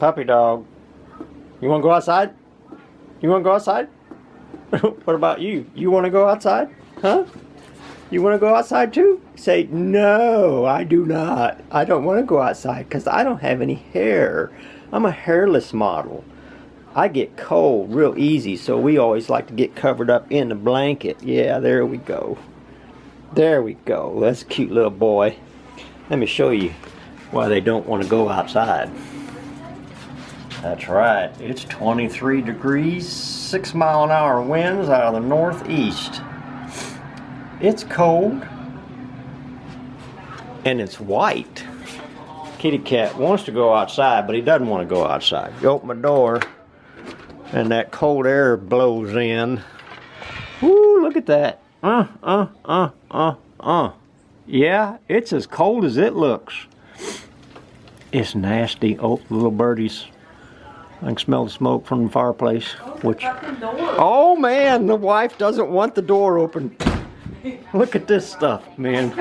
Puppy dog. You want to go outside? You want to go outside? What about you? You want to go outside? Huh? You want to go outside too? Say, no, I do not. I don't want to go outside because I don't have any hair. I'm a hairless model. I get cold real easy, so we always like to get covered up in the blanket. Yeah, there we go. There we go. That's a cute little boy. Let me show you why they don't want to go outside. That's right. It's 23 degrees, 6-mile-an-hour winds out of the northeast. It's cold, and it's white. Kitty cat wants to go outside, but he doesn't want to go outside. You open the door, and that cold air blows in. Woo, look at that. Yeah, it's as cold as it looks. It's nasty. Oh, little birdies. I can smell the smoke from the fireplace. Oh man, the wife doesn't want the door open. Look at this stuff, man.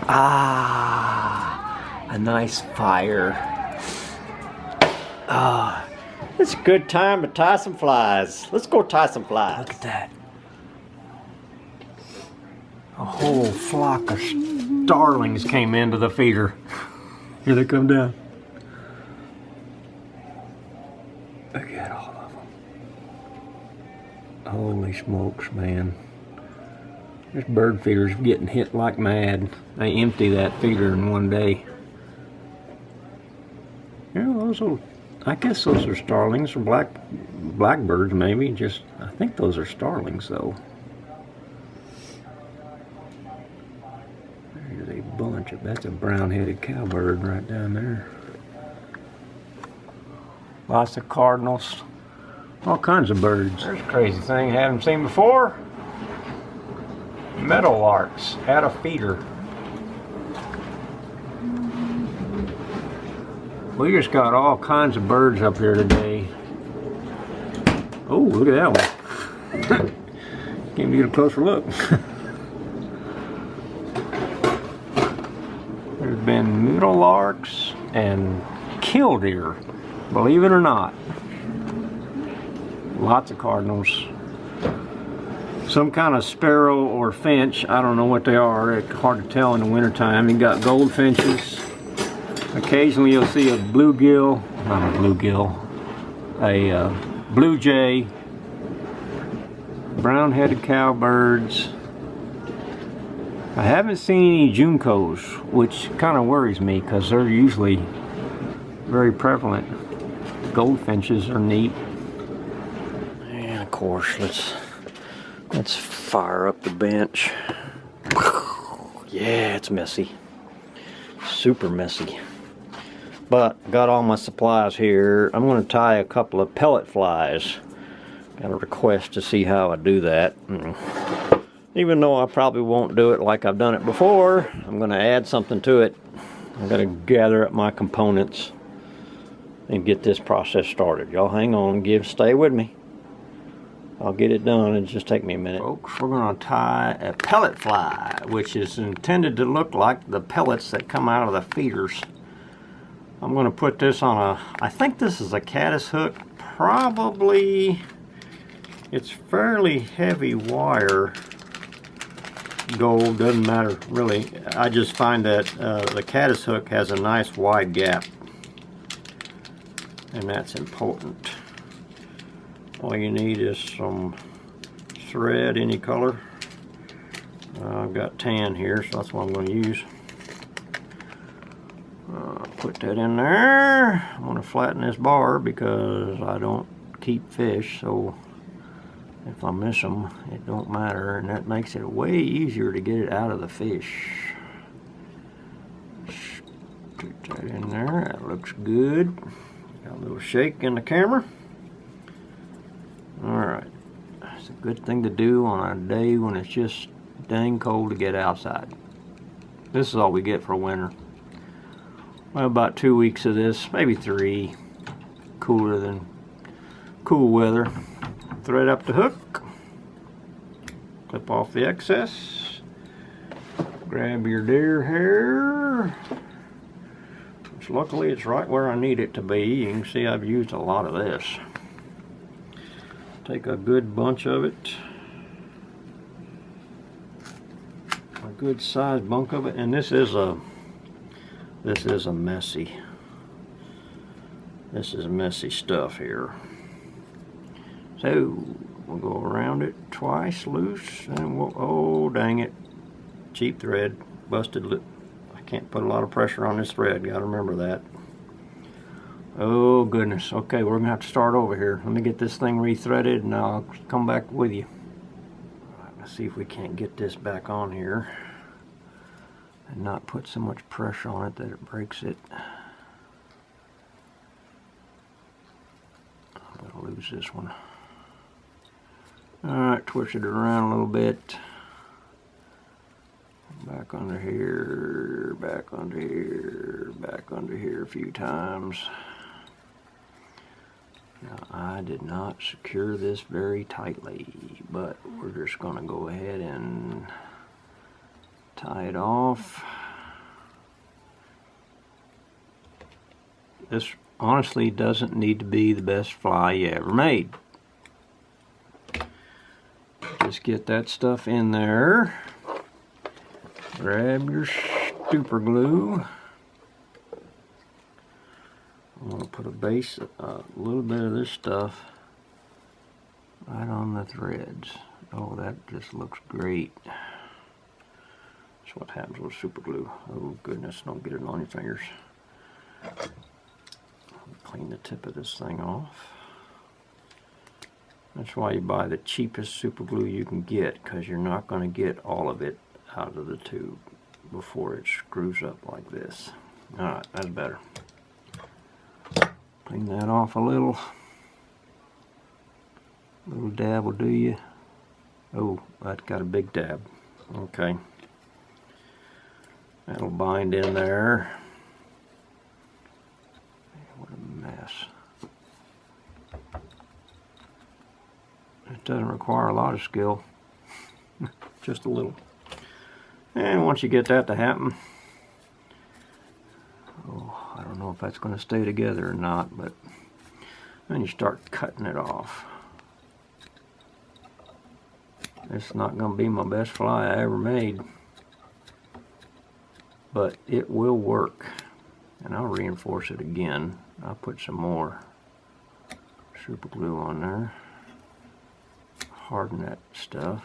A nice fire. It's a good time to tie some flies. Let's go tie some flies. Look at that. A whole flock of starlings came into the feeder. Here they come down. Look at all of them. Holy smokes, man. This bird feeder's getting hit like mad. They empty that feeder in one day. Yeah, those are, I guess those are starlings or blackbirds maybe. Just, I think those are starlings though. There's a bunch of, that's a brown-headed cowbird right down there. Lots of cardinals. All kinds of birds. There's a crazy thing I haven't seen before. Meadowlarks at a feeder. We just got all kinds of birds up here today. Oh, look at that one. Can't get a closer look. There's been meadowlarks and killdeer, believe it or not. Lots of cardinals. Some kind of sparrow or finch, I don't know what they are. It's hard to tell in the wintertime. You got goldfinches. Occasionally you'll see a bluegill, not a bluegill, a blue jay, brown-headed cowbirds. I haven't seen any juncos, which kind of worries me because they're usually very prevalent. Goldfinches are neat. And of course, let's fire up the bench. Yeah, it's messy. Super messy. But got all my supplies here. I'm going to tie a couple of pellet flies. Got a request to see how I do that. Even though I probably won't do it like I've done it before, I'm going to add something to it. I'm going to gather up my components and get this process started. Y'all hang on, stay with me. I'll get it done. It'll just take me a minute. Folks, we're going to tie a pellet fly, which is intended to look like the pellets that come out of the feeders. I'm going to put this on a, I think this is a caddis hook. Probably, it's fairly heavy wire. Gold, doesn't matter really. I just find that the caddis hook has a nice wide gap. And that's important. All you need is some thread, any color. I've got tan here, so that's what I'm going to use. Put that in there. I'm going to flatten this bar because I don't keep fish, so if I miss them, it don't matter, and that makes it way easier to get it out of the fish. Put that in there. That looks good. Got a little shake in the camera. Alright, it's a good thing to do on a day when it's just dang cold to get outside. This is all we get for winter. Well, about 2 weeks of this, maybe 3. Cooler than cool weather. Thread up the hook. Clip off the excess. Grab your deer hair. which luckily it's right where I need it to be. You can see I've used a lot of this. Take a good bunch of it, a good sized bunk of it, and this is messy. This is messy stuff here. So we'll go around it twice loose, and we'll, oh dang it, cheap thread, busted lip. I can't put a lot of pressure on this thread, gotta remember that. Oh goodness, okay, we're gonna have to start over here. Let me get this thing rethreaded and I'll come back with you. All right, let's see if we can't get this back on here and not put so much pressure on it that it breaks it. I'm gonna lose this one. Alright, twist it around a little bit. Back under here, back under here, back under here a few times. Now, I did not secure this very tightly, but we're just going to go ahead and tie it off. This honestly doesn't need to be the best fly you ever made. Just get that stuff in there. Grab your super glue. I'm going to put a little bit of this stuff right on the threads. Oh, that just looks great. That's what happens with super glue. Oh goodness, don't get it on your fingers. Clean the tip of this thing off. That's why you buy the cheapest super glue you can get, because you're not going to get all of it out of the tube before it screws up like this. Alright, that's better. Clean that off a little. Little dab will do you. Oh, that's got a big dab. Okay. That'll bind in there. What a mess. It doesn't require a lot of skill. Just a little. And once you get that to happen, oh, I don't know if that's going to stay together or not, but then you start cutting it off. It's not going to be my best fly I ever made, but it will work. And I'll reinforce it again. I'll put some more super glue on there. Harden that stuff.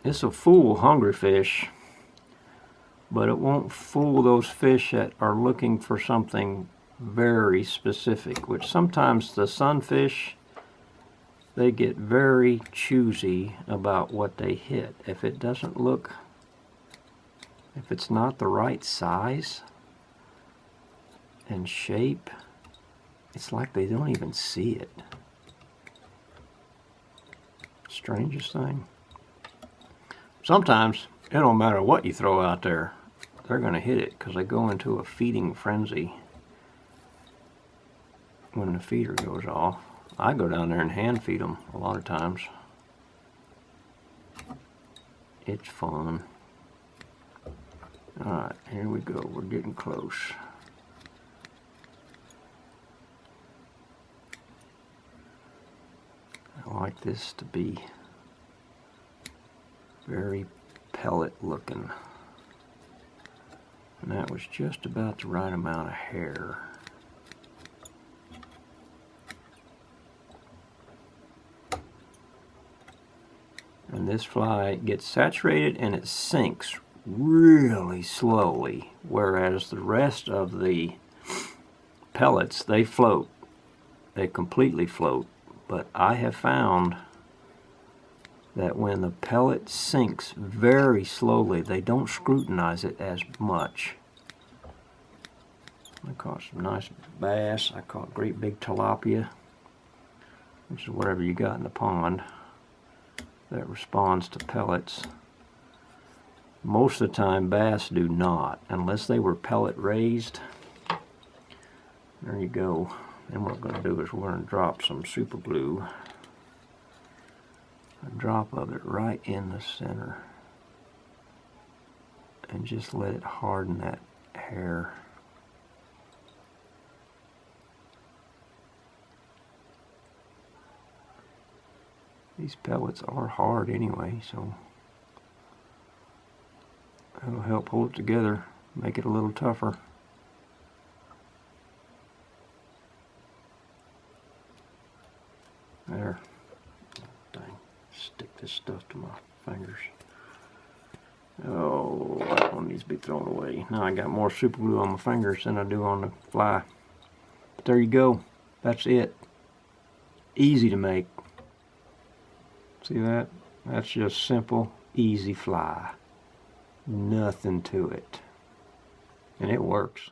This will fool hungry fish, but it won't fool those fish that are looking for something very specific, which sometimes the sunfish, they get very choosy about what they hit. If it doesn't look, if it's not the right size and shape, it's like they don't even see it. Strangest thing. Sometimes it don't matter what you throw out there, they're going to hit it because they go into a feeding frenzy when the feeder goes off. I go down there and hand feed them a lot of times. It's fun. Alright, here we go. We're getting close. I like this to be very pellet looking. And that was just about the right amount of hair. And this fly gets saturated and it sinks really slowly, whereas the rest of the pellets, they float. They completely float. But I have found that when the pellet sinks very slowly, they don't scrutinize it as much. I caught some nice bass. I caught great big tilapia, which is whatever you got in the pond that responds to pellets. Most of the time bass do not, unless they were pellet raised. There you go. And what we're going to do is we're going to drop some super glue. A drop of it right in the center. and just let it harden that hair. These pellets are hard anyway, so it'll help hold it together, make it a little tougher. There. Dang. Stick this stuff to my fingers. Oh, that one needs to be thrown away. Now I got more super glue on my fingers than I do on the fly. But there you go. That's it. Easy to make. See that? That's just simple, easy fly. Nothing to it. And it works.